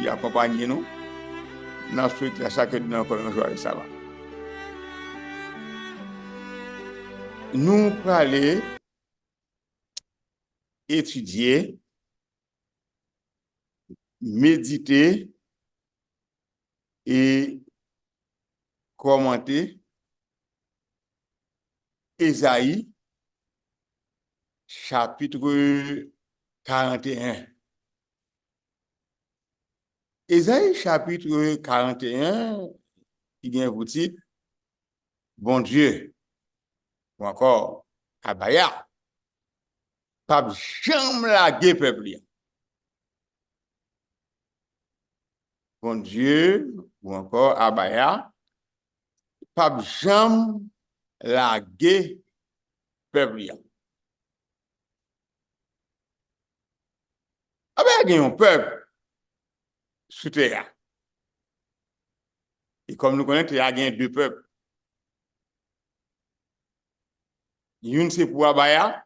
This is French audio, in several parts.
Accompagnez-nous dans ce truc-là, chaque jour encore un jour avec ça va. Nous allons aller étudier, méditer et commenter Ésaïe, chapitre 41. Ésaïe chapitre 41, qui vient vous dire, bon Dieu, ou encore, Abaya, pas jamais laguer peuple. Bon Dieu, ou encore, Abaya, pas jamais laguer peuple. Abaya gagne un peuple sous terre. Et comme nous connaissons, il y a deux peuples. Une c'est pour Abaya,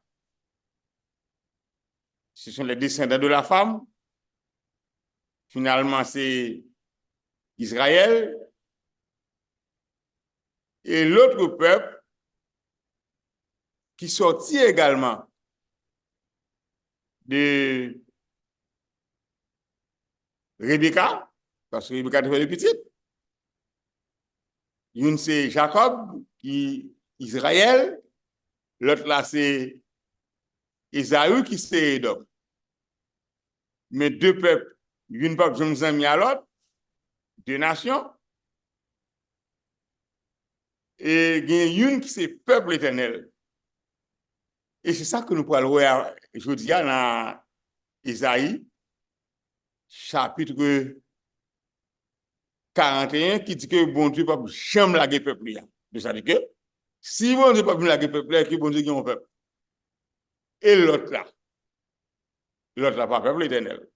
ce sont les descendants de la femme. Finalement, c'est Israël. Et l'autre peuple qui sortit également de Rebecca, parce que Rebecca était petite. Une c'est Jacob, qui Israël. L'autre là c'est Ésaü, qui c'est Édom. Mais deux peuples, une peuple, je me mis à l'autre, deux nations. Et il y a une qui c'est peuple éternel. Et c'est ça que nous parlons aujourd'hui dans Ésaïe, chapitre 41, qui dit que bon Dieu ne peut jamais laguer le peuple. C'est-à-dire que si bon Dieu ne peut pas laguer le peuple, qui bon Dieu qui est un peuple. Et l'autre là, pas peuple éternel.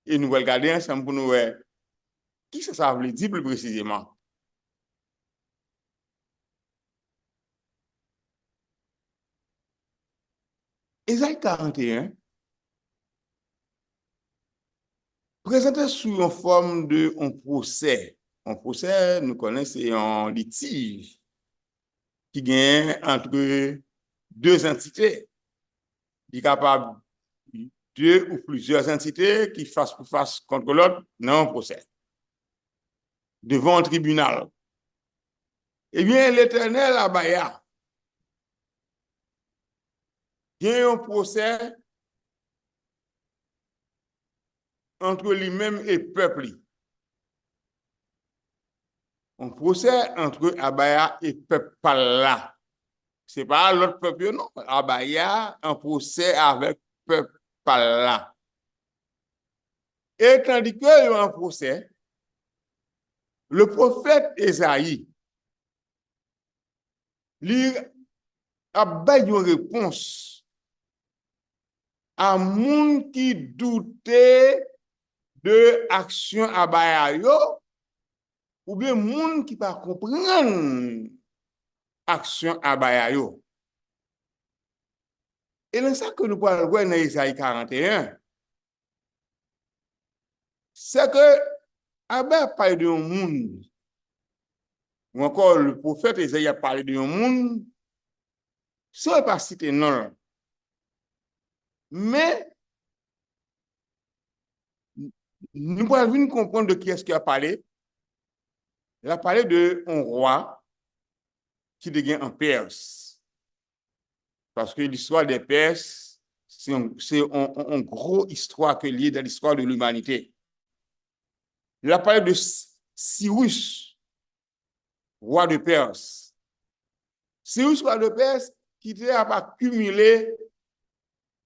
Et nous allons regarder ensemble pour nous voir qui ça veut dire plus précisément. Ésaïe 41 présenté sous une forme de un procès. Un procès, nous connaissons, c'est un litige qui gagne entre deux entités. Il est capable deux ou plusieurs entités qui fassent pour face contre l'autre dans un procès, devant un tribunal. Eh bien, l'Éternel Abaya, il y a un procès entre lui-même et le peuple. Un procès entre Abaya et le peuple là. Ce n'est pas l'autre peuple, non. Abaya, un procès avec le peuple là. Et tandis qu'il y a un procès, le prophète Ésaïe li a bay une réponse à moun qui doutait de action abaya yo ou bien moun qui pas comprendre action abaya yo. Et c'est ça que nous parlons dans Isaïe 41. C'est que abaya parle de un monde, ou encore le prophète Isaïe a parlé de un monde, sans pas citer non. Mais nous pouvons comprendre de qui est-ce qu'il a parlé. Il a parlé d'un roi qui devient un Perse. Parce que l'histoire des Perses, c'est une grosse histoire que liée dans l'histoire de l'humanité. Il a parlé de Cyrus, roi de Perse. Cyrus, roi de Perse, qui a accumulé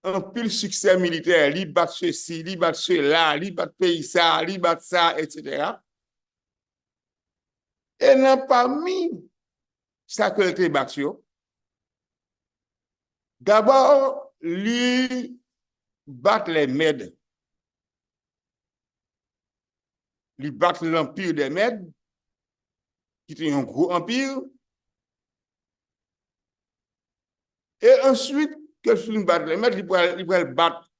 un pile succès militaire, li bat ceci, li bat cela, li bat pays ça, li bat ça, etc. Et n'a pas mis sa qualité battu. D'abord, li bat les Mèdes. Li bat l'empire des Mèdes, qui était un gros empire. Et ensuite, que je bat les Mèdes, il pourrait battre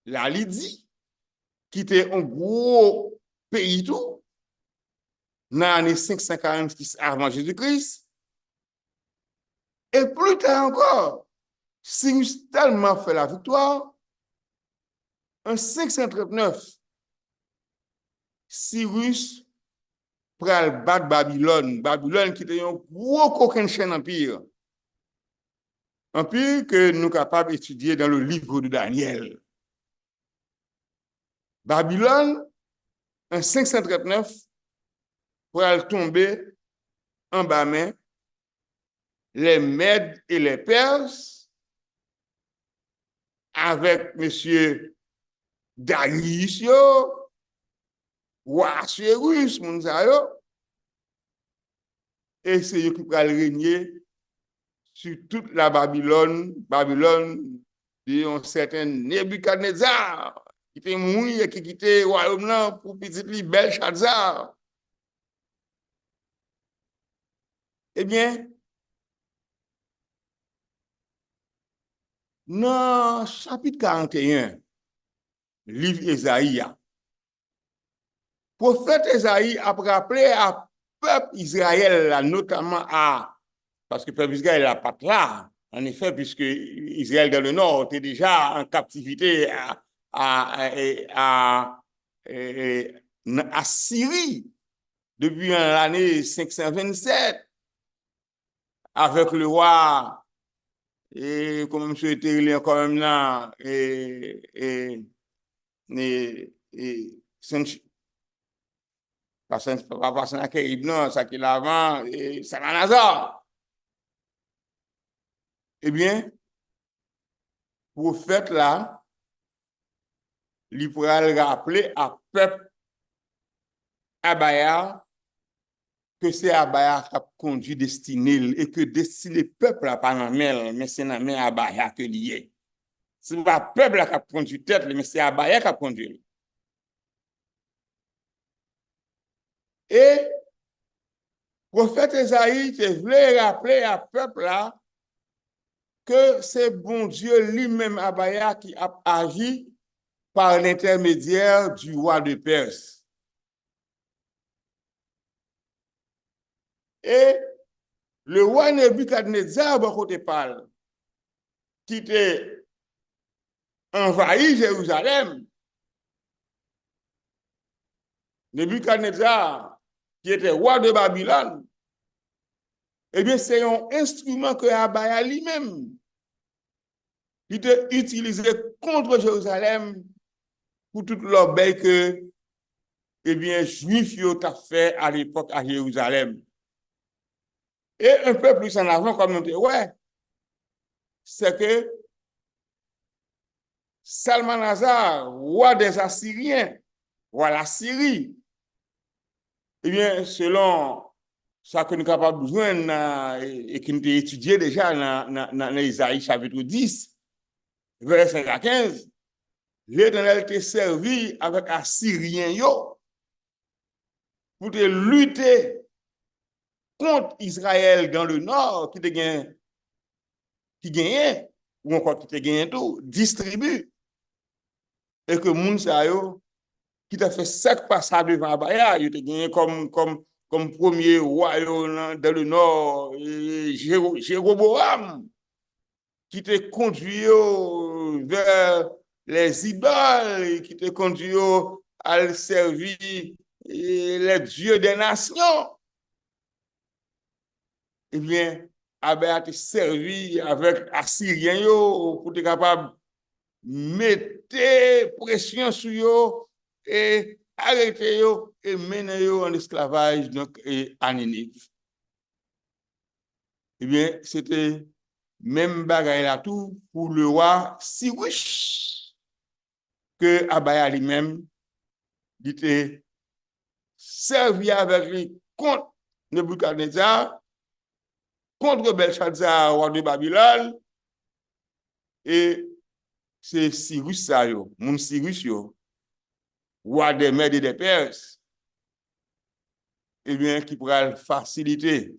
la Lydie, qui était un gros pays tout, dans l'année 546 avant Jésus-Christ. Et plus tard encore, Cyrus tellement fait la victoire, en 539, Cyrus pral battre Babylone. Babylone qui était un gros coquin chaîne empire. Empire que nous sommes capables d'étudier dans le livre de Daniel. Babylone, en 539, pral tomber en bas main les Mèdes et les Perses avec monsieur Darius, roi Cyrus, et c'est eux qui pral régner sur toute la Babylone, de un certain Nebuchadnezzar, qui était mouillé et qui quittait le royaume pour petit Belshazzar. Eh bien, dans chapitre 41, livre Esaïe, prophète Esaïe a rappelé à peuple Israël, notamment à, parce que le peuple Israël n'est pas là, en effet, puisque Israël dans le nord était déjà en captivité à Syrie depuis l'année 527, avec le roi, et comme M. était quand même là, pas passer dans Caraïbes, non, ça qui l'avant, et Samanazar. Eh bien, prophète là, il pourra le rappeler à peuple Abaya que c'est Abaya qui a conduit destiné et que destiné peuple là pas dans mais c'est dans main Abaya que lié. C'est pas peuple là qui a conduit tête, mais c'est Abaya qui a conduit. Et prophète Esaïe voulait rappeler à peuple là que c'est bon Dieu lui-même Abaya qui a agi par l'intermédiaire du roi de Perse. Et le roi Nebuchadnezzar, côté parle, qui était envahi Jérusalem, Nebuchadnezzar, qui était roi de Babylone, eh bien, c'est un instrument que Abaya lui-même, qui était utilisé contre Jérusalem pour toute l'obéi que, eh bien, Juifs ont fait à l'époque à Jérusalem. Et un peu plus en avant, comme on dit, ouais, c'est que Salmanazar, roi des Assyriens, roi de la Syrie, eh bien, selon ça que nous sommes capables de besoin et qui nous avons étudié déjà dans Isaïe chapitre 10, verset 5 à 15, l'Éternel était servi avec Assyrien yo pour te lutter contre Israël dans le nord qui gagnait ou encore qui te gagnait tout, distribue et que moun sa yo qui t'a fait 5 passages devant Abaya, il te gagné comme premier roi dans le nord, Jéroboam, qui te conduit vers les idoles, qui te conduit à servir les dieux des nations. Eh bien, Abaya te servi avec Assyrien pour être capable de mettre pression sur eux et arrêter yo et mener yo en esclavage donc à Ninive. Eh bien, c'était même bagaille là tout pour le roi Cyrus que Abaya lui-même était servi avec lui contre Nebuchadnezzar, contre Belshazzar, roi de Babylone, et c'est Cyrus ça yo, mon Cyrus yo, roi des Mèdes et des Perses, eh bien, qui pourra faciliter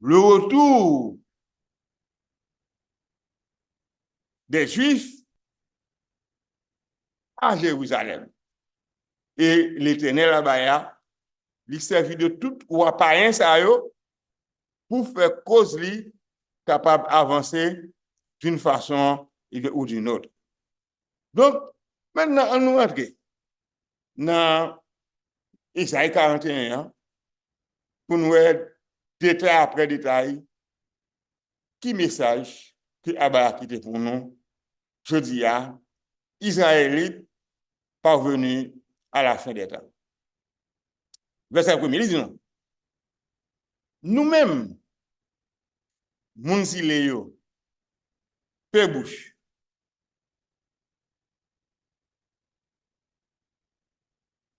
le retour des Juifs à Jérusalem. Et l'Éternel Abaya, il servit de tout roi païen ça yo pour faire cause li capable d'avancer d'une façon ou d'une autre. Donc, maintenant, on nous rentre dans Isaïe 41 pour nous aider détail après détail qui message que Abaya quitté pour nous. Je dis à Israélite parvenu à la fin des temps. Verset 1er, il dit non. Nous-mêmes, moun zile yo, pe bouche.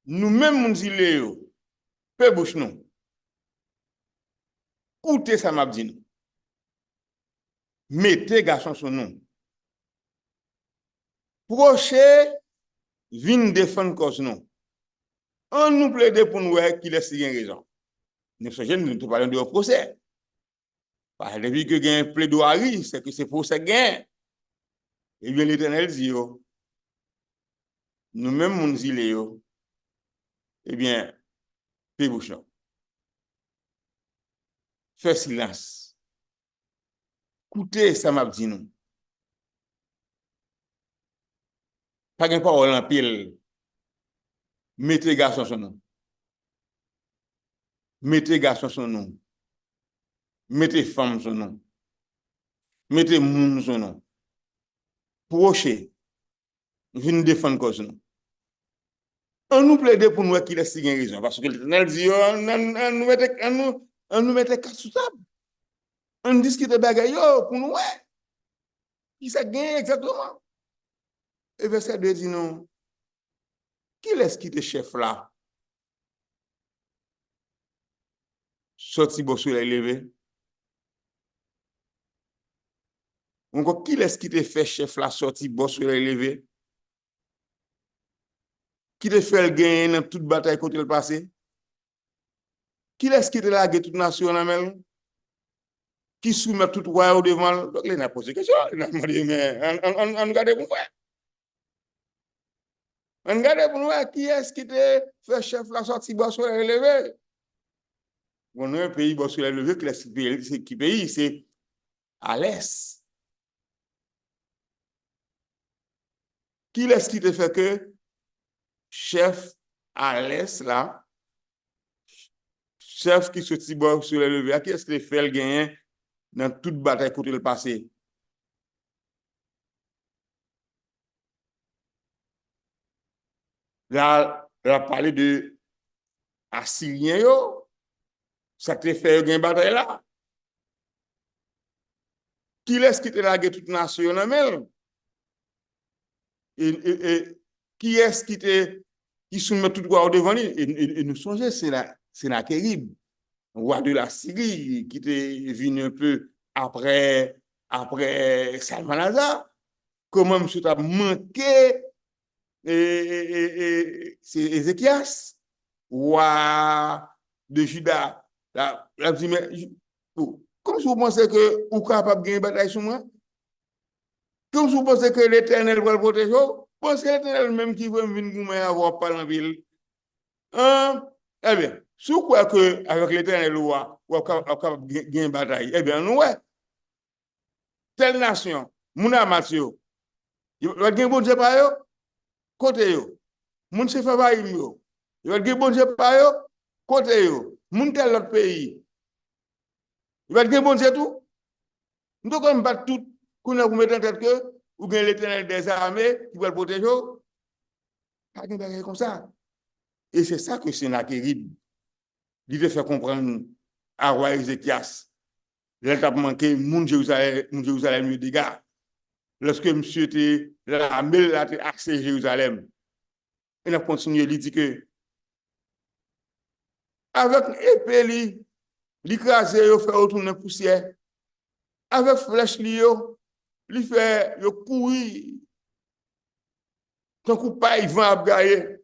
Nous-mêmes, moun zile yo, pe bouche non. Koute sa m'a dit nous. Mettez garçon son nom. Proche, vin défendre cause non. On nous plaide pour nous qu'il est si raison. Nous sommes parlons de procès. Parce que depuis que il y a un plaidoirie, c'est que c'est procès gain. Et bien l'Éternel dit, nous-mêmes, moun zile yo, eh bien, pe bouche non. Fais silence. Écoutez, ça m'a dit nous. Pas de parole en pile. Mettez garçon son nom. Mettez garçon son nom. Mettez femme son nom. Mettez moun son nom. Proche, venez défendre cause nous. On nous plaide pour nous qu'il a si raison. Parce que l'Éternel dit, on nous mette quatre sous table. On discute de bagaille pour nous. Qui ça gagne exactement? Et verset 2 dit non. Qui est-ce qui était chef là? Sorti beau soleil levé. Encore qui est-ce qui te fait chef là sorti beau soleil levé? Qui te fait le gagner dans toute bataille côté le passé? Qui est-ce qui te lague toute nation en même? Qui soumet tout roi au devant? Donc il a posé question. Il a demandé mais on regarde pour quoi? On regarde pour nous qui est-ce qui te fait chef là sorti beau soleil levé? On a un pays beau soleil levé qui pays c'est à l'est. Qui est-ce qui te fait que chef à l'est là, chef qui se tibore sur le levé, qui est-ce qui fait le gain dans toute bataille côté le passé? Là, on a parlé de Assyrien, ça te fait gain bataille là. Qui est-ce qui te lague toute nation même? Et qui est-ce qui soumet tout droit au devant lui? Et nous songeons, c'est la terrible. roi de la Syrie, qui était venu un peu après Salmanazar, comment M. a manqué c'est Ézéchias, roi de Juda. La dit, mais, comme si vous pensez que vous êtes capable de gagner une bataille sur moi, comme si vous pensez que l'Éternel va le protéger, pensez que l'Éternel même qui veut venir avoir pas en ville. Hein? Eh bien, si vous croyez qu'avec l'Éternel, vous êtes capable de gagner une bataille, eh bien, nous, ouais, telle nation, Mouna Mathieu, il va gagner bon Dieu par eux, côté eux. Moun se favaïm yo. Il va dire bon Dieu par yo, côté yo. Moun tel l'autre pays. Il va dire bon Dieu tout. Nous devons battre tout, qu'on a vous mettre en tête que, ou bien l'Éternel des armées qui va le protéger. Pas de bagage comme ça. Et c'est ça que Sennacherib, il veut faire comprendre à roi Ézéchias. Il a manqué moun Jérusalem le dégât. Lorsque monsieur était l'armée a accès Jérusalem. Il a continué, il dit que avec épée, l'écraser, il fait retourner poussière. Avec flèche, il fait courir. Tant qu'on pas, il va gagner.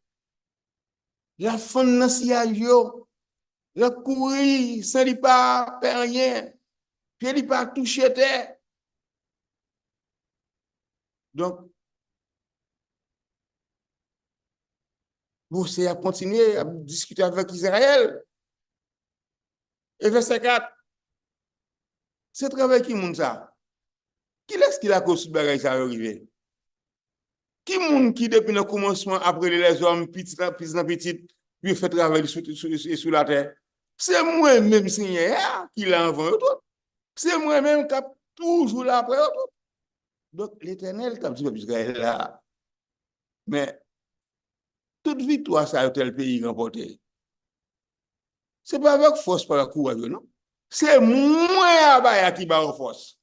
La fin de sillage, il courir sans lui pas faire rien. Puis il pas toucher terre. Donc, vous a continué à discuter avec Israël. Et verset 4, c'est travail qui moun ça. Qui est-ce qui a cause de bagage ça arrivé? Qui moun qui depuis le commencement après les hommes petit puis fait travail sur la terre? C'est moi-même Seigneur qui l'a envoyé tout. C'est moi-même qui a toujours là après tout. Donc l'Éternel comme dit Israël là. Mais toute victoire ça a été le pays remporté. C'est pas avec force par la courage non. C'est moi qui bat force.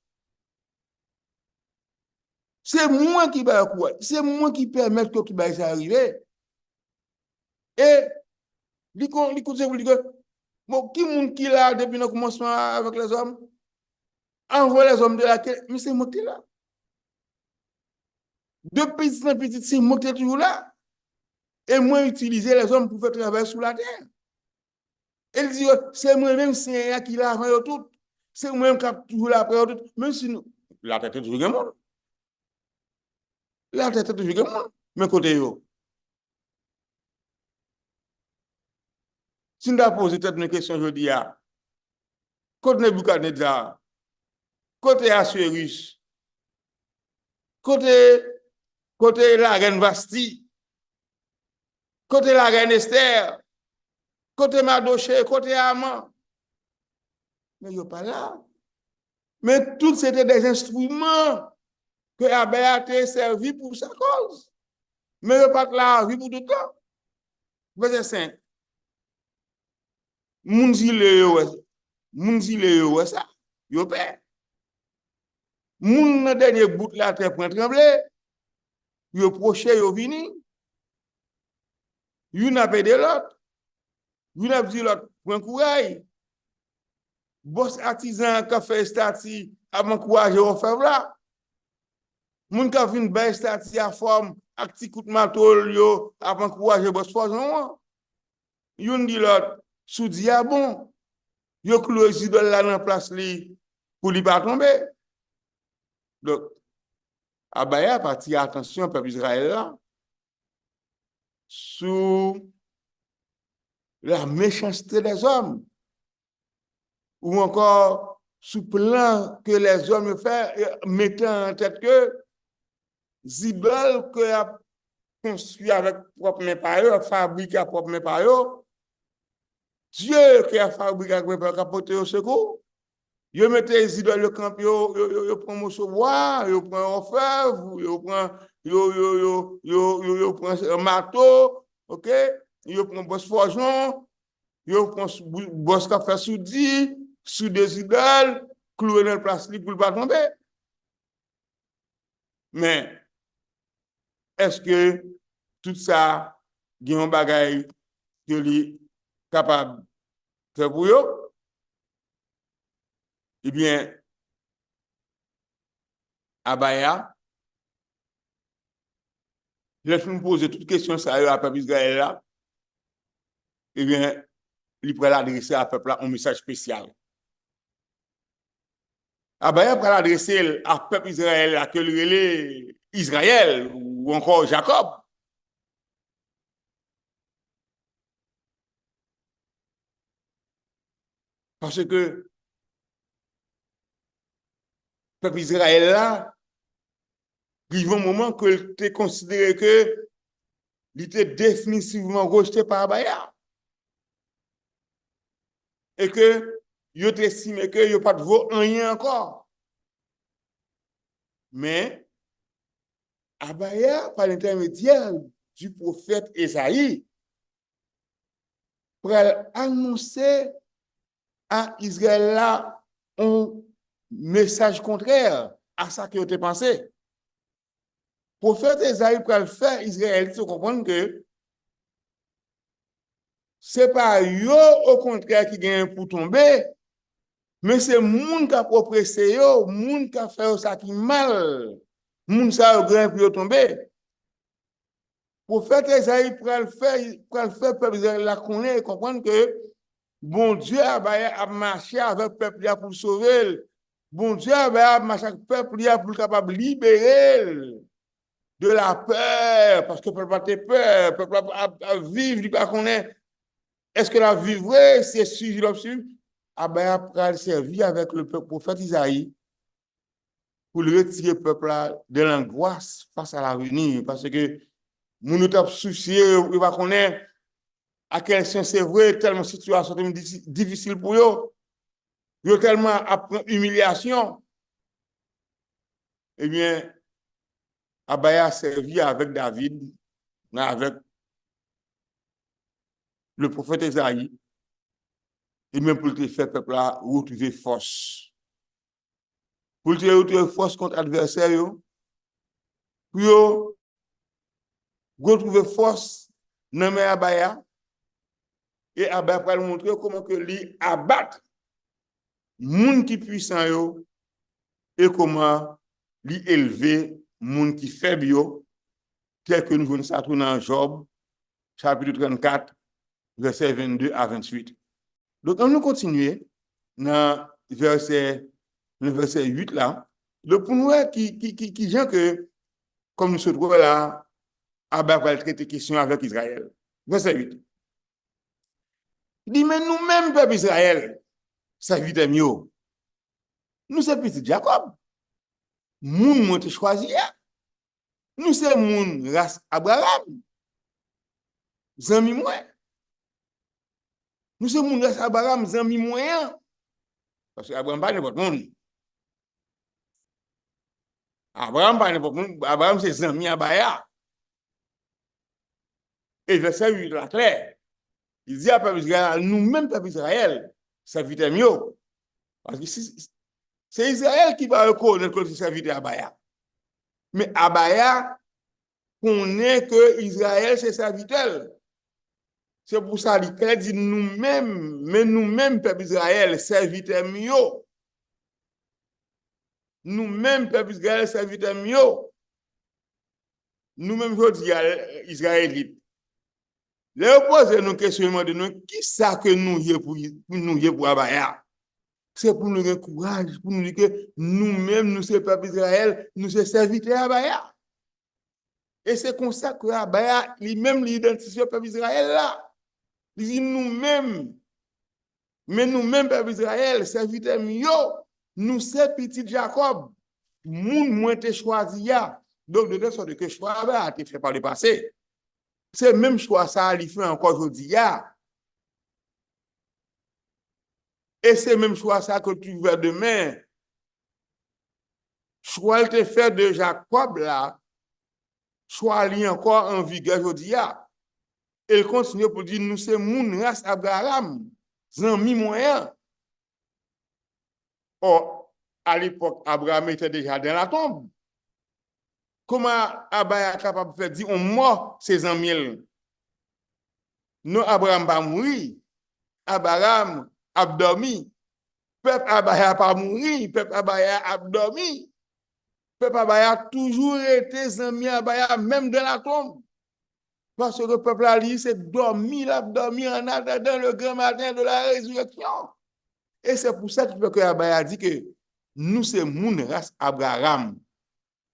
C'est moi qui va quoi? C'est moi qui permet que tout ça arrive. Et, dit bon, qui monde qui là depuis le commencement avec les hommes? Envoie les hommes de la terre, mais c'est moi qui là. Depuis petit, c'est moi qui est toujours là. Et moi, utiliser les hommes pour faire travailler sur la terre. Elle dit, c'est moi-même qui l'a avant tout. C'est moi-même qui a toujours là après tout. Même si nous, la tête est toujours le monde. La tête est toujours le monde. Mais côté yo. Si nous avons posé une question aujourd'hui, côté Nebuchadnezzar, côté Assuérus, côté la reine Vasti, côté la reine Esther, côté Mardoché, côté Haman. Mais ils ne sont pas là. Mais tout c'était des instruments que Abel a servi pour sa cause. Mais ils ne sont pas là, vie pour tout le temps. Verset 5. Mounzile yo, ça, yo père. Moun dernier bout de la terre pour trembler, yo proche yo vini. Yon a pédé l'autre. Yon a dit l'autre pour courage. Boss artisan qui fait stati à m'encourager au faire là. Moun qui vinn bay stati à forme ak ti coup de matol yo à m'encourager boss forgeron. Yon dit l'autre sous diabon. Yo close idole là dans place li pour lui pas tomber. Donc Abaya parti attention peuple Israël là sous la méchanceté des hommes ou encore sous plan que les hommes font mettant en tête que Zibel que a construit avec propre main par eux, fabriqué à propre main par eux, Dieu qui a fabriqué avec main par eux, au secours. Yo mette les idoles le camp, yo prend morceau bois, yo prend orfèvre, yo prend un marteau, OK? Yo prend boss forgeron, yo prend boss café soudi, sous des idoles, cloué dans la place pour ne pas tomber. Mais est-ce que tout ça, il y a un bagage que est capable de faire pour eux? eh bien, Abaya, laisse-nous poser toutes questions sérieuses à peuple Israël là, eh bien, il pourrait l'adresser à peuple là un message spécial. Abaya pourrait l'adresser à peuple Israël là, que le Israël ou encore Jacob. Parce que peuple Israël là, il y a un moment que tu considéré que il était définitivement rejeté par Abaya. Et que il estimé que il n'y a pas de vaut rien encore. Mais Abaya, par l'intermédiaire du prophète Esaïe, pour annoncer à Israël là un message contraire à ça qui a été pensé. Le prophète Esaïe pour le faire, Israël se comprendre que ce n'est pas eux au contraire qui gagnent pour tomber, mais c'est le monde qui a oppressé eux, le monde qui a fait ça qui mal, le monde qui a gagné pour tomber. Prophète Esaïe pour le faire, peuple Israël la connaît et comprendre que bon Dieu a marché avec le peuple pour le sauver. Bon Dieu a marché avec le peuple pour capable libérer de la peur, parce que le peuple a peur, le peuple a vivre, il ne connaît. Est-ce que la vivre, c'est suivi l'obscur? Abaya a servi avec le prophète Isaïe pour le retirer le peuple de l'angoisse face à l'avenir, parce que nous nous sommes souciés, il va connaître à quel sens c'est vrai, tellement situation difficile pour eux, il y a tellement après humiliation. Eh bien, Abaya a servi avec David, avec le prophète Esaïe, et même pour le faire peuple là retrouver force. Pour le retrouver force contre l'adversaire, pour retrouver force dans mes Abaya, et Abaya va nous montrer comment que lui abattre moun qui puissant yo, et comment lui élever moun qui faible yo, tel que nous voyons ça dans Job, chapitre 34, versets 22 à 28. Donc, on nous continuer dans le verset 8 là. Donc, pour nous, qui gens que, comme nous se trouvons là, Abba va traiter question avec Israël. Verset 8. Il dit, mais nous-mêmes, peuple Israël, ça vit mieux. Nous, c'est petit Jacob. Moun monte choisi. Nous, c'est moun race Abraham. Zami moi. Nous, c'est moun race Abraham, zami moyen. Parce que Abraham pas n'importe monde. Abraham pas n'importe monde. Abraham, c'est zami Abaya. Et verset 8, là, clair. Il dit à peuple Israël, nous-mêmes, peuple Israël, ça vit mieux. Parce que c'est Israël qui va reconnaître que ça vit Abaya. Mais Abaya connaît que Israël, c'est serviteur. C'est pour ça qu'il dit nous-mêmes, mais nous-mêmes, peuple Israël, serviteur mieux. Nous-mêmes, peuple Israël, serviteur mieux. Nous-mêmes, je dis Israélites. Les opposés nous questionnent de nous, qui ça que nous y pour Abaya? C'est pour nous encourager, pour nous dire que nous-mêmes, nous sommes peuple Israël, nous sommes serviteurs Abaya. Et c'est comme ça que Abaya, lui-même, l'identifie au peuple Israël là. Il dit nous-mêmes, mais nous-mêmes, peuple Israël, serviteurs mieux, nous sommes petits Jacob. Moun moins te choisi ya. Donc, de telle sorte que choix a été fait par le passé. C'est même choix ça, il fait encore aujourd'hui. Et c'est même choix ça que tu veux demain. Choix te fait de Jacob là, choix li encore en vigueur aujourd'hui. Et il continue pour dire, nous c'est moun race Abraham, zami moyen. Or, à l'époque, Abraham était déjà dans la tombe. Comment Abaya est capable de faire dire, on mort ses amis? Non, Abraham va mourir. Abraham a dormi. Peuple Abaya pas mourir, peuple Abaya a dormi. Peuple Abaya a toujours été amis Abaya, même dans la tombe. Parce que le peuple a dit, c'est dormi en attendant le grand matin de la résurrection. Et c'est pour ça que Abaya a dit que nous, c'est moun race Abraham,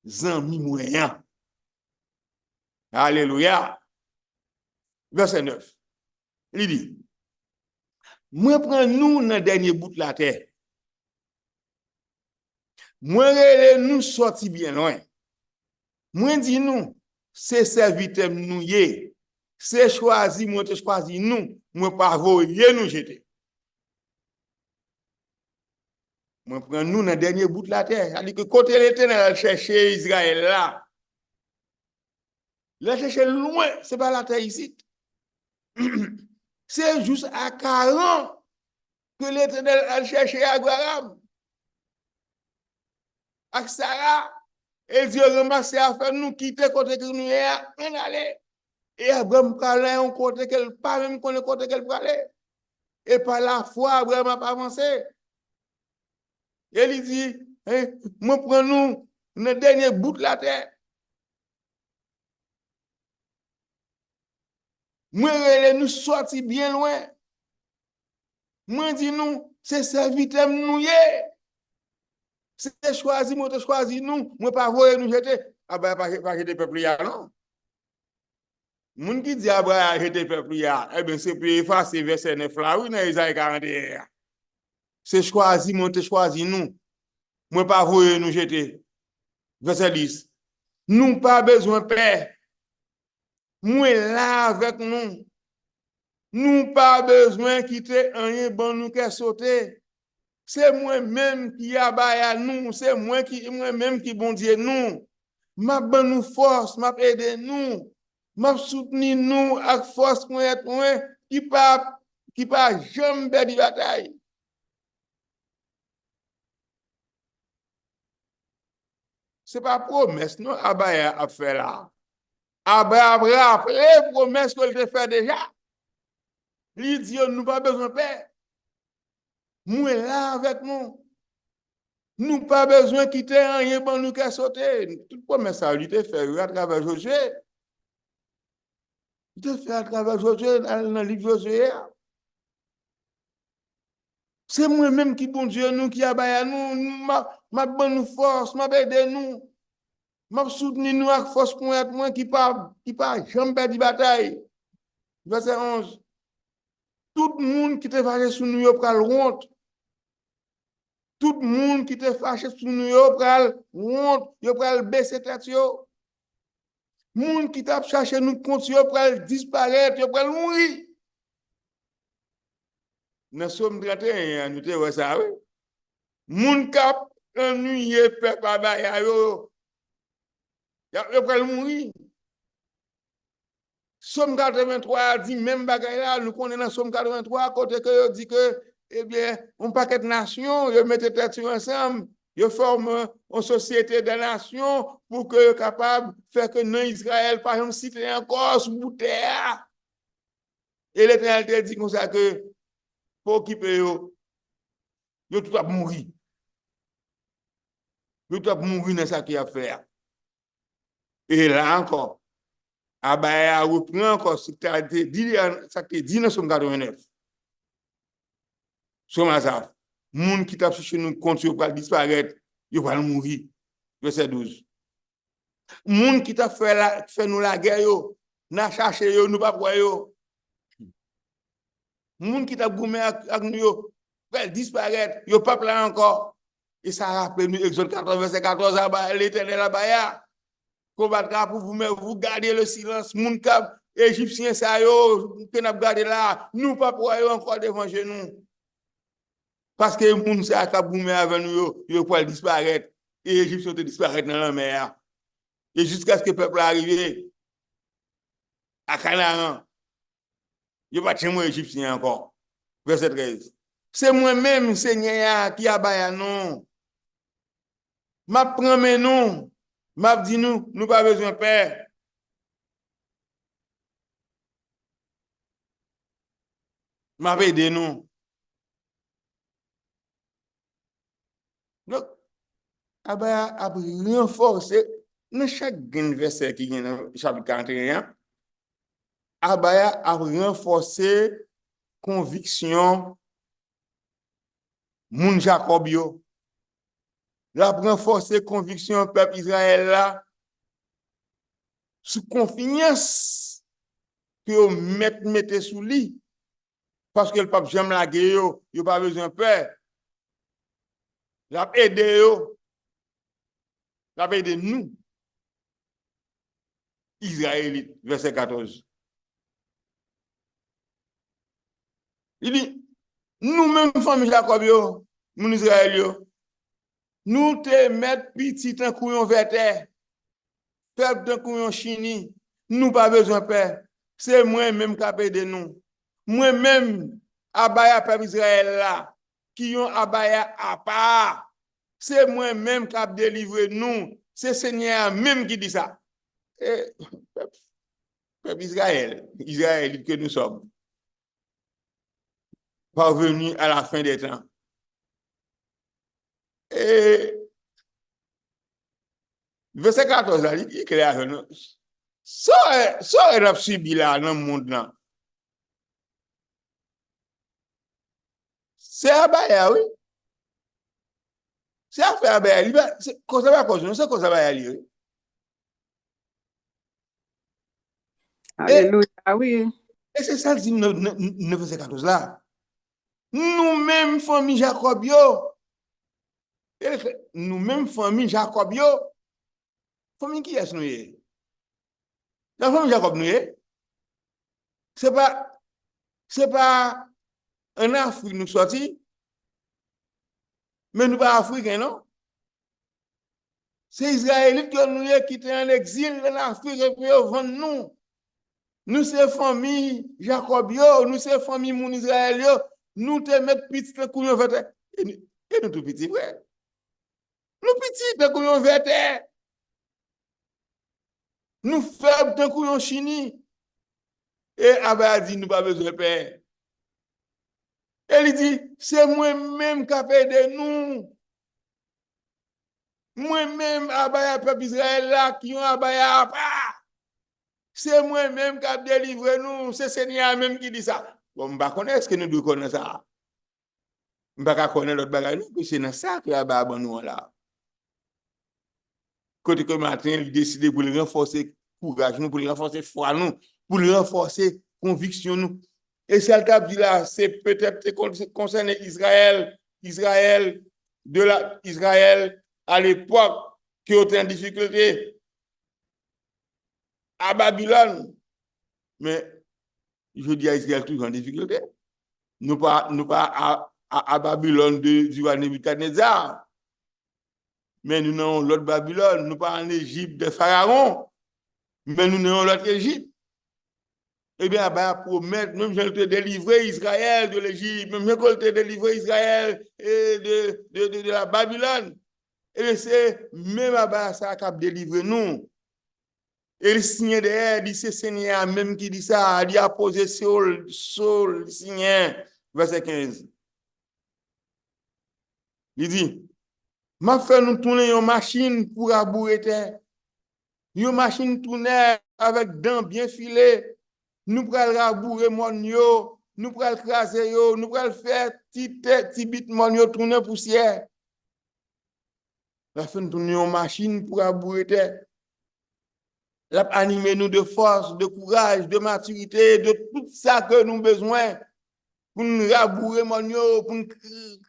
zami moyen. Alléluia. Verset 9. Il dit, moi prends nous dans le dernier bout de la terre. Moi nous sorti bien loin. Moi dis nous, c'est serviteur nous yé. C'est choisi, moi te choisi nous. Moi pas voyer nous jeter. Moi prends nous dans le dernier bout de la terre. C'est-à-dire que côté l'Éternel chercher Israël là. Là chercher loin, c'est pas la terre ici. C'est juste à 40 que l'Éternel a cherché Abraham. Avec Sarah, et Dieu ramassé à faire nous quitter côté que nous y aller. Et Abraham parlait un côté qu'elle pas même qu'on côté qu'elle parlait. Et par la foi, Abraham a pas avancé. Et il dit, hein, moi prends nous le dernier bout de la terre. Moi nous sorti bien loin. Moi dis nous, c'est serviteur nous y est. C'est choisi, moi te choisi nous, moi pas voyer nous jeter. Ah ben pas jeter peuple là non. Moun qui dit Abraham jeter peuple là, eh bien c'est pour effacer verset 9 là, oui dans Isaïe 41. C'est choisi, moi te choisi nous. Moi pas voyer nous jeter. Verset 10. Nous pas besoin père. Moi là avec nous. Nous pas besoin quitter rien bon nous qu'à sauter. C'est moi-même qui abaye à nous, c'est moi-même qui bon Dieu nous. M'a ban nous force, m'a aider nous, m'a soutenir nous avec force pour être moi qui pas jamais perdre bataille. C'est pas promesse non abaye a fait là. Abaye a rappelé promesse qu'il te fait déjà. Il dit nous pas besoin de paix. Moi là avec nous. Nous pas besoin de quitter rien pour nous qu'à sauter. Toute promesse ça lui te fait à travers Josué. Il te fait à travers Josué dans le livre Josué. C'est moi-même qui bon Dieu nous qui abaye nous, m'a bonne nous force, m'a aidé nous. M'a soutenu nous avec force pour être moi qui pas jamais perdre bataille. Verset 11. Tout le monde qui te fâché sur nous yo pral honte. Tout le monde qui te fâché sur nous yo pral honte, yo pral baisser tête yo. Moun qui t'a cherché nous contre yo pral disparaître, yo pral mourir. Dans Somme 31, nous te voit ça, oui. Moun kap ennuyé peuple abaya yo, yo pral mourir. Somme 83 dit même bagay là, nous connaissons dans Somme 83 côté que yo dit que eh bien, on paquet de nations, yo mette tête ensemble, yo forme une société de nations pour que capable faire que non Israël par exemple citer encore sous terre. Et l'Éternel te dit comme ça que pour occuper yo tout va mourir. Yo tout va mourir dans ça qu'il a fait. Et là encore, Abaya reprend encore ce que dit dans Somme 89. Somme Asaph. Moun qui t'a cherché nous contre yo va disparaître, yo va mourir. Verset 12. Moun qui t'a fait nous la guerre yo, n'a cherché yo nous pas pour yo. Moun qui t'a goumé avec nous yo, va disparaître, yo pas là encore. Et ça rappelle nous Exode 14 verset 14 l'Éternel Abaya. Combattra pour vous-même, vous gardez le silence. Moun kap égyptien ça yo, que n'a gardé là, nous pas pour yo encore devant nous. Parce que moun ça kap goumé avec nous yo pour disparaître. Et Égypte te disparaître dans la mer. Et jusqu'à ce que le peuple arrive à Canaan, il n'y a pas de égyptien encore. Verset 13. C'est moi-même, Seigneur, qui a non. M'a prend mes noms. M'a dit nous pas besoin de père. M'a aidé nous. Abaya a renforcé dans chaque verset qui est dans le chapitre 41, Abaya a renforcé conviction moun Jacob yo. La renforcé conviction peuple Israël là sous confiance que yo mette sous lui parce que le pape j'aime la guerre yo pas besoin peur. La aider yo. La aide nous Israélites verset 14. Il dit nous-mêmes famille Jacob yo, moun Israël yo, nous te mettre petit en couillon verté, peuple de couillon chini, nous pas besoin peur. C'est moi-même qui a aidé nous. Moi-même abaya peuple Israël là, qui ont abaya à part. C'est moi-même qui a délivré nous. C'est Seigneur même qui dit ça. Et, peuple Israël, Israël que nous sommes, parvenus à la fin des temps. Et verset 14, là, il est clair. Ça est subi là dans le monde là. C'est Abaya, oui. C'est affaire Abaya. C'est quoi ça va causer? C'est quoi ça va aller? Alléluia, oui. Et c'est ça le dit dans verset 14 là. Nous-mêmes, famille Jacob, yo. Nous-mêmes, famille Jacob, yo. Famille qui est-ce nous? La famille Jacob, nous? C'est pas en Afrique nous sorti, mais nous pas africains, non? C'est Israélites que nous qui étaient en exil en Afrique et puis ils vendent nous. Nous, c'est famille Jacob, yo, nous, c'est famille mon Israël, yo, nous te mettons petit de couillon verte. Et nous tout petits, frère. Nous petits de couillon verte. Nous faibles de couillon chini. Et Abba dit, nous pas besoin de paix. Elle dit, c'est moi-même qui a aidé nous. Moi-même, Abaya, peuple Israël là, qui ont Abaya à part. C'est moi-même qui a délivré nous. C'est Seigneur même qui dit ça. Bon, je ne connais pas ce que nous devons connaître ça. Je ne connais pas l'autre bagage. C'est dans ça que Abba a nous là. Côté que matin, il décide pour le renforcer courage nous, pour le renforcer foi nous, pour le renforcer conviction nous. Et ça le dit là, c'est peut-être concerné Israël à l'époque qui était en difficulté à Babylone. Mais je dis à Israël toujours en difficulté. Nous pas à Babylone du roi Nebuchadnezzar. Mais nous n'avons l'autre Babylone, nous pas en Égypte de Pharaon, mais nous n'avons l'autre Égypte. Eh bien, bah, promettre, même je te délivrer Israël de l'Égypte, même je te délivrer Israël de la Babylone. Et c'est même à ça qui a délivré nous. Et le signe derrière, dit c'est Seigneur même qui dit ça, il a posé sur le signe, verset 15. Il dit, m'a fait nous tourner une machine pour abourer terre. Une machine tourner avec dents bien filées. Nous pral rabourer mon yo, nous pral craser yo, nous pral faire petit bit mon yo tourner poussière. La fin nous tourner une machine pour abourer terre. La animer nous de force, de courage, de maturité, de tout ça que nous avons besoin. Pour nous rabourer mon yo, pour nous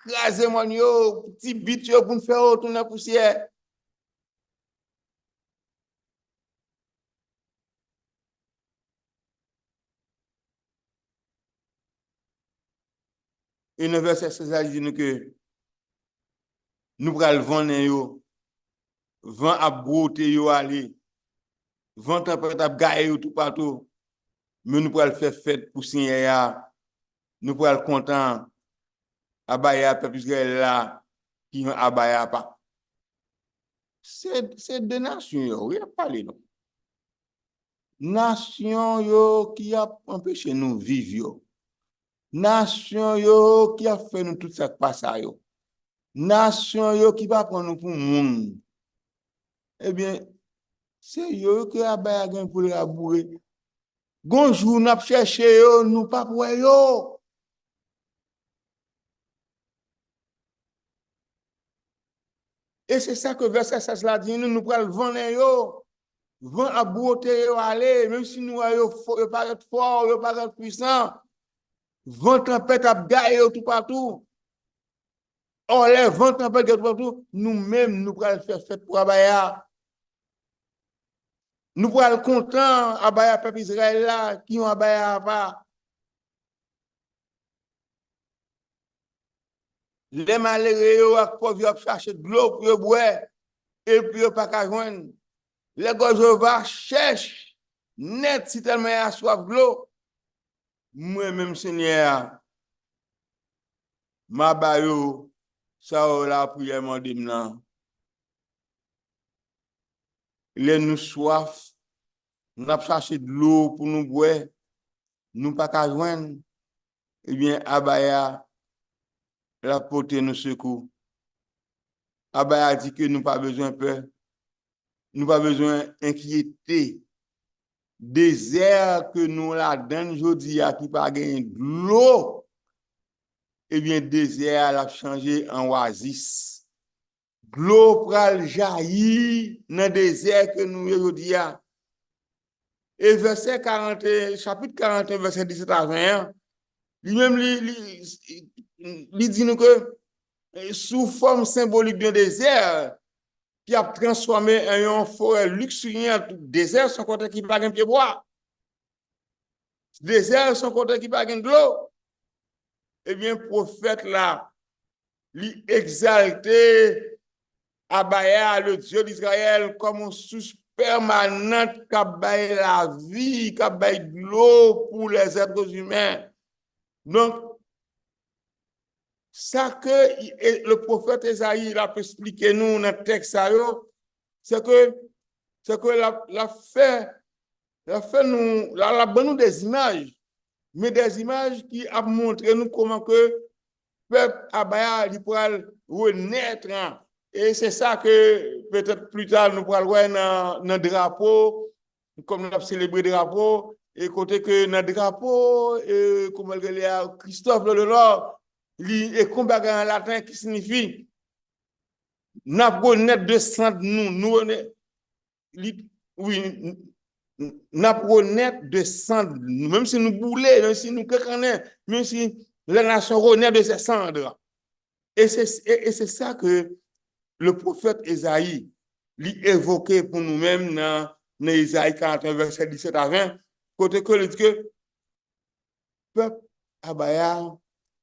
craser mon yo, petit bit yo, pour nous faire retourner poussière. Et le verset 16 dit que nous pral vendre yo, vent à brouter yo aller, vent tempête à gailler yo tout partout, mais nous pral faire fête pour signer ya, nous pral content abaya peuple Israël là qui ont abaya pas. C'est des nations yo, il a parlé non. Nation yo qui a empêché nous vivre yo. Nation yo qui a fait nous tout ça passe yo. nation yo qui va prendre pour monde. Eh bien, c'est yo que abaya gen pour labourer. Gonjour n'a cherché yo, nous pas pour yo. Et c'est ça que verset 16 là dit, nous pral vendre yo. Vent à beauté yo aller, même si nous yo paraît fort, yo paraît puissant. Vent tempête a gaé tout partout. Or les vents tempête tout partout, nous-mêmes nous pral faire fête pour abaya. Nous pral content abaya peuple Israël là qui ont abaya pas. Les malheureux yo ak pauvre yo chercher de l'eau pour boire et puis yo pas ka joindre. Les gars va cherche net si tellement a soif de l'eau. Moi même Seigneur ma ba yo ça la prière mandé m'nan. Les nous soif, nous a cherché de l'eau pour nous boire, nous pas ka joindre. Eh bien abaya la porter nous secours. Abaya dit que nous pas besoin peur. Nous pas besoin inquiéter. Désert que nous la donne aujourd'hui à qui pas gagner de l'eau. Eh bien désert l'a changé en oasis. L'eau pral jaillir dans désert que nous aujourd'hui a. Et verset 40 chapitre 41 verset 17 à 21 lui-même lui dit nous que sous forme symbolique d'un désert qui a transformé en une forêt luxuriante, désert sans côté qui pas gain pied bois. Désert sans côté qui pas gain de l'eau. Eh bien prophète là, lui exalté Abaya, le Dieu d'Israël, comme une source permanente qui a baillé la vie, qui a baillé de l'eau pour les êtres humains. Donc, ça que le prophète Esaïe a expliqué nous dans le texte, c'est que la fait nous, la bonne des images, mais des images qui a montré nous comment que peuple Abaya il pourra renaître. Et c'est ça que peut-être plus tard nous pourrons voir dans le drapeau, comme nous avons célébré le drapeau, et côté que dans le drapeau, comme elle dit, Christophe le Lord, il est combat en latin qui signifie n'a pas net de sang nous oui n'a pas net de sang même si nous boulons, même si nous cacanons, même si la nation renaît de ses cendres. Et c'est ça que le prophète Esaïe lui évoqué pour nous-mêmes dans Esaïe 41 verset 17 à 20 côté que il dit que peuple Abaya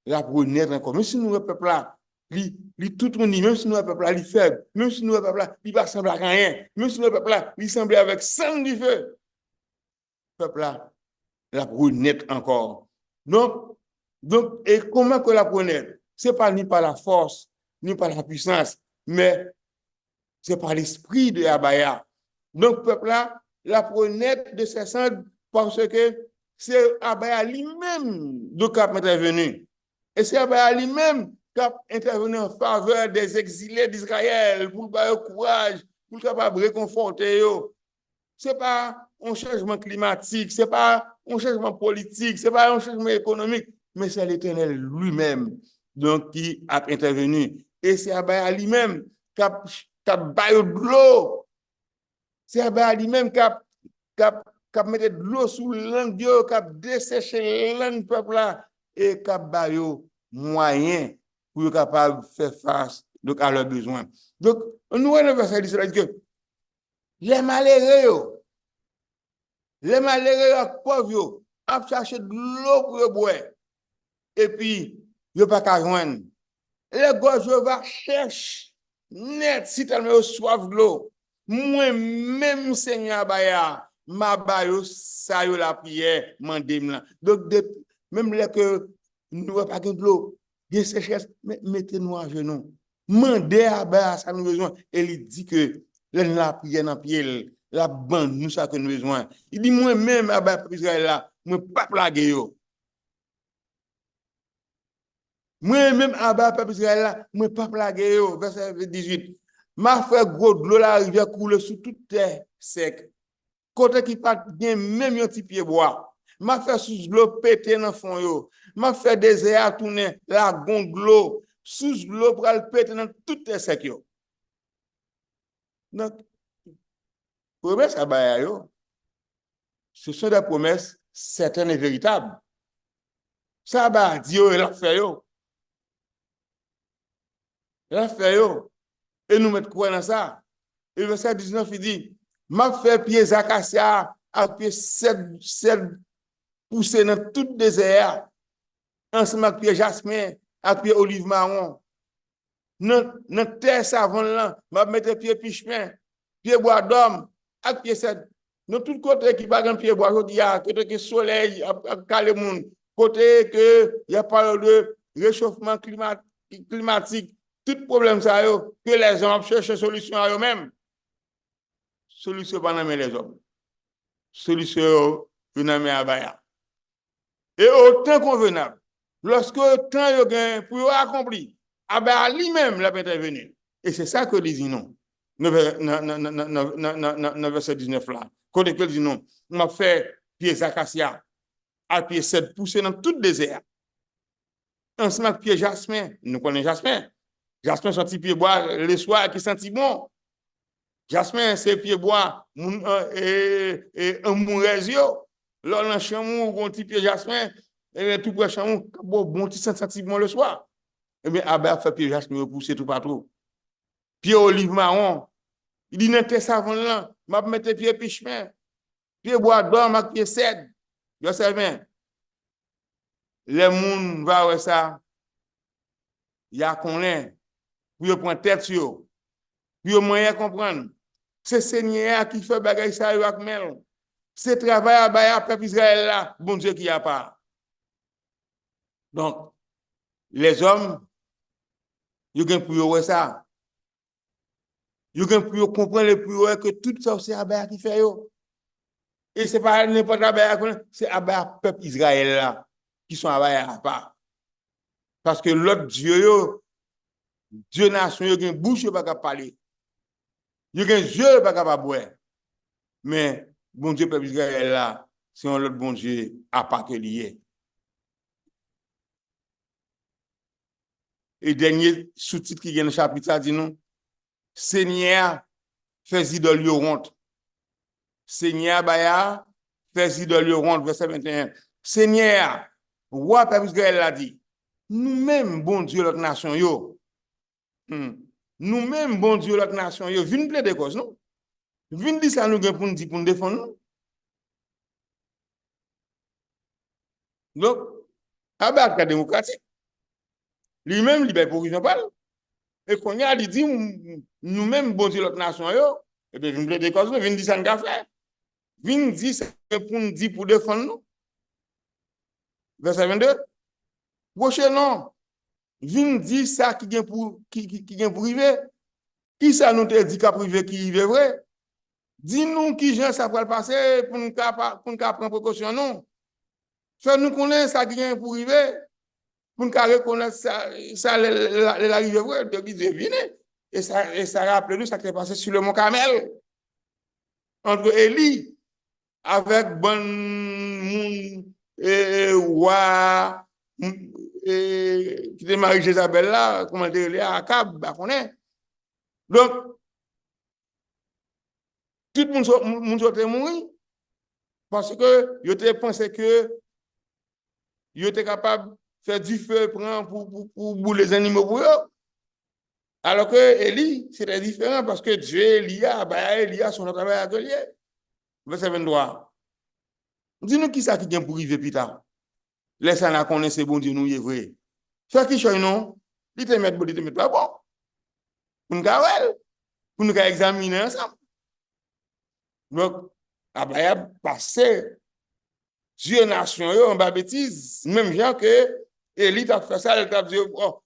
la renaître encore même si nous le peuple là il tout uni, même si nous le peuple là il faible, même si nous le peuple là il pas semble à rien, même si nous le peuple là il semble avec sang du feu, peuple là la renaître encore. Donc et comment que la renaître? C'est pas ni par la force ni par la puissance, mais c'est par l'esprit de Abaya. Donc, peuple là, la renaître de ses cendres parce que c'est Abaya lui-même qui a intervenu. Et c'est Abaya lui-même qui a intervenu en faveur des exilés d'Israël pour leur courage, pour capable réconforter eux. Ce n'est pas un changement climatique, ce n'est pas un changement politique, ce n'est pas un changement économique, mais c'est l'Éternel lui-même donc, qui a intervenu. Et c'est Abaya lui-même qui a baillé de l'eau. C'est Abaya lui-même qui a mis de l'eau sous l'angle, qui a desséché l'angle peuple là et qui a baillé moyen pour être capable de faire face donc, à leurs besoins. Donc, nous avons le verset 17 que les malheureux, pauvres, ont cherché de l'eau pour boire. Et puis, ils n'ont pas qu'à joindre. Les gosses vont chercher net si tellement soif de l'eau. Moi-même, Seigneur Abaya, ma bayo, ça y la prière, mandem. Donc, même les que nous n'avons pas de l'eau, des sécheresses, mettez-nous à genoux. Mandez à Abaya, ça nous besoin. Et il dit que la prière dans pied, la bande, nous ça que nous besoin. Il dit moi-même, Abaya, Israël là, moi pas plaguer yo. Moi-même, en bas, peuple Israël, là, moi, pas plagué, verset 18. M'a fait gros de l'eau, la rivière coule sous toute terre sec. Côté qui pas bien, même un petit pied bois. M'a fait sous l'eau péter dans le fond, yo. M'a fait désert tourner, la gonde de l'eau. Sous l'eau pour le péter dans toute terre sec, yo. Donc, promesse à Baya, yo. Ce sont des promesses certaines et véritables. Ça, bah, Dieu, il a fait, yo. Il a fait, yo. Et nous mettons quoi dans ça? Et verset 19, il dit, m'a fait pieds acacia, à pied 7 pousser dans tout désert, ensemble avec pied jasmin, à pied olive marron. Dans terre savane là, m'a mettre pied pichemin, pied bois d'homme, avec pied 7. Dans tout côté qui va pied bois, il y a côté que soleil, à calé monde, côté que il y a pas de réchauffement climatique, tout problème ça yo, que les hommes cherchent solution à eux-mêmes. Solution pas dans les hommes. Solution dans à Baya. Et au temps convenable, lorsque le temps est gain pour accompli, Abaya lui-même l'a intervenu. Et c'est ça que dit non. Dans verset 19 là. Quand il dit non, on a fait pieds acacia, à pied 7 pousser dans tout le désert. Ensemble avec pied jasmin, nous connaissons jasmin. Jasmin senti pied bois le soir qui senti bon. Jasmin, c'est pied bois et un mourezio. Là, dans le chamou, on petit pied jasmin, et tout près chamou, bon petit sentiment le soir. Eh bien, Abba fait pied jasmin pousser tout partout. Pied olive marron. Il dit, n'était savon là, m'a mettre pied pichemin. Pied bois d'or, m'a pied cèdre. Vous savez, les gens va voir ça. Il y a qu'on est, pour prendre tête sur, pour moyen comprendre. C'est Seigneur qui fait bagaille ça avec mel. C'est travail à Baya peuple Israël là, bon Dieu qui a pas. Donc, les hommes, ils ont pour ça. Ils ont pour comprendre le plus que tout ça c'est Abaya qui fait yo. Et c'est pas n'importe Abaya, c'est Abaya peuple Israël là qui sont Abaya à part. Parce que l'autre Dieu yo, Dieu nation, il a une bouche pas capable parler. Il a un yeux pas capable boire. Mais bon Dieu peuple Israël là, c'est un autre bon Dieu à part que lié. Et dernier sous-titre qui vient dans le chapitre, ça dit non. Seigneur, fais idole honte. Seigneur, Baya, fais idole honte, verset 21. Seigneur, roi peuple Israël l'a dit. Nous-mêmes, bon Dieu, notre nation, yo. Nous-mêmes, bon Dieu, notre nation, yo. Vine plaider de cause, non? Vine dire ça nous pour nous dire, pour nous défendre, non? Donc, abat la démocratique. Lui-même, libère pour qu'ils parle. Et qu'on y a dit, nous-mêmes, bon Dieu, notre nation, yo. Et bien, vine plaider de cause, vine dire ça nous a fait. Vine dire ça pour nous dire, pour défendre nous. Verset 22. Prochain non. Vin dit ça qui vient pour privé. Qui ça nous te dit qu'à privé qui est vrai? Dis-nous qui gens ça va passer pour nous prendre précaution non. Fais nous connaître ça qui vient pour privé pour nous reconnaître ça l'arrivée vrai de Dieu vient et ça rappelle nous ça qui est passé sur le mont Carmel entre Élie avec bon monde et roi qui était Marie Jézabel là, comment dire, les Akab, bah, qu'on est. Donc, tout le monde était mort parce que il était pensé que il était capable de faire du feu pour les animaux pour eux. Alors que Élie, c'était différent parce que Dieu, Elia, son travail atelier. Verset 23. Dis-nous qui ça qui vient pour arriver plus tard. Laissez nous connaître, bon Dieu, nous, il est vrai. Fait qui choisit non? Il te met bon, il te met pas bon. Pour nous examiner ensemble. Donc, Abaya passé Dieu nation yo en bas bêtise, même gens que Élie a fait ça, elle a dit oh,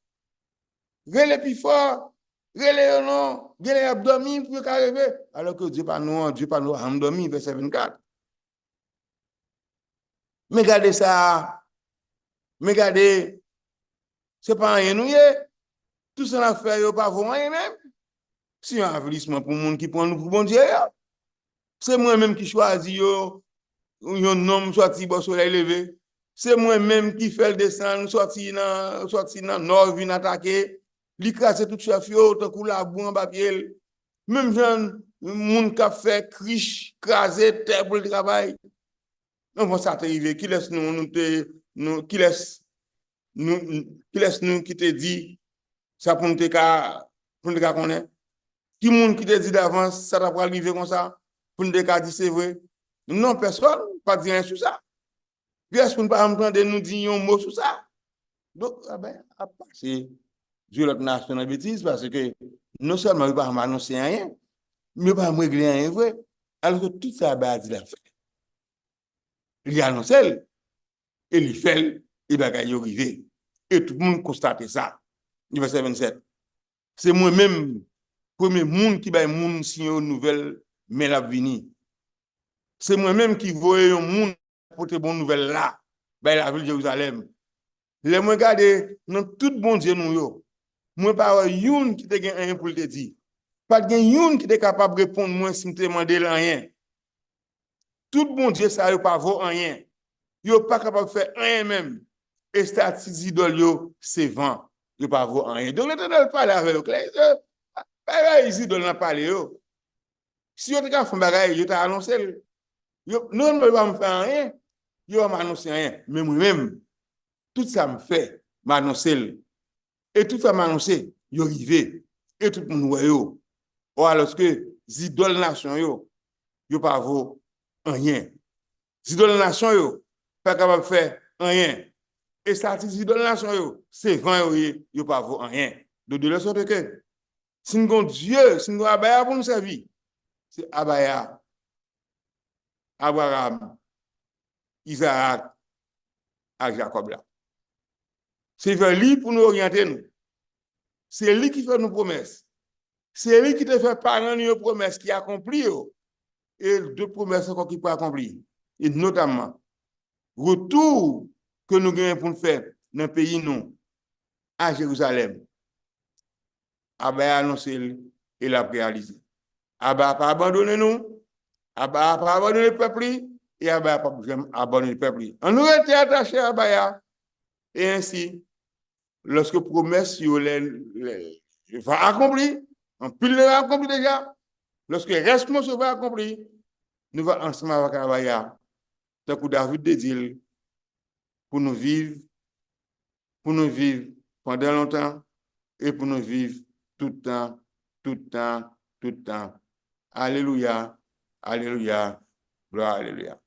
relais plus fort, relais non, relais abdomen pour arriver alors que Dieu pas nous abdomen verset 24. Mais regardez ça. Mais regardez C'est pas rien nous y est. Tout ça n'a fait, yo pas vaut rien même. Si un avertissement pour monde qui prend nous pour bon Dieu, c'est moi-même qui choisis yo, un homme sorti au soleil levé. C'est moi-même qui fait le descendre, sorti dans nord, vient attaquer. Li crase tout chef yo, tant kou la boue en papier. Même jeune, moun qui fait criche, craser, terre pour le travail. On va s'arriver, qui laisse qui laisse nous qui te dit ça pour nous connaître. Qui monde qui te dit d'avance ça va arriver comme ça pour nous dire c'est vrai. Non, personne pas dire rien sur ça. Puis est-ce qu'on ne peut pas entendre nous dire un mot sur ça? Donc, à passer sur notre nation en bêtise parce que non seulement il ne va pas m'annoncer rien, mais il ne va pas me régler rien vrai. Alors que tout ça, il dit la fait. Il annonce et il fait, il va arriver. Et tout le monde constate ça. Verset 27. C'est moi-même, premier monde qui va moun signer une nouvelle, mais la venir. C'est moi-même qui voyais un monde porter bonne nouvelle là, ben la ville de Jérusalem. Les moi regarder dans tout bon Dieu nous yo. Moi pas youn qui te gen rien pour te dire. Pas gen youn qui te capable répondre moi si me demander rien. Tout bon Dieu ça yo pas vaut rien. Yo pas capable faire rien même. Et statis idole yo c'est vent. Yo pas vaut rien. Donc l'Éternel parle avec eux. Bagay ici idole n'a parler yo. Si yo te ka font bagay yo t'a annoncé. Yo non me va me faire rien. Yo m'a annoncé rien. Mais moi-même tout ça me fait m'annoncer. Et tout ça m'annoncer, yo rivé. Et tout le monde voit yo. Ou alors que zidole nation yo pas vaut rien. Zidole nation yo pas capable de faire rien. Et ça zidole nation yo, c'est 20 yo pas vaut rien. De la sorte que si nous avons Dieu, si nous avons Abaya pour nous servir, c'est Abaya, Abraham, Isaac et Jacob là. C'est vers lui pour nous orienter nous. C'est lui qui fait nos promesses. C'est lui qui te fait parler de nos promesses qui accomplit et deux promesses encore qui peut accomplir. Et notamment, retour que nous gagnons pour nous faire dans le pays nous, à Jérusalem. Abba a annoncé et l'a réalisé. Abba n'a pas abandonné nous, Abba n'a pas abandonné le peuple et Abba n'a pas abandonné le peuple. On nous était attachés à Abba et ainsi, lorsque promesse va accomplir, on peut l'accomplir déjà. Lorsque responsable va accomplir, nous allons ensemble avec Abaya, tant que David de dit, pour nous vivre pendant longtemps et pour nous vivre tout le temps, tout le temps, tout le temps. Alléluia, alléluia, gloire, alléluia.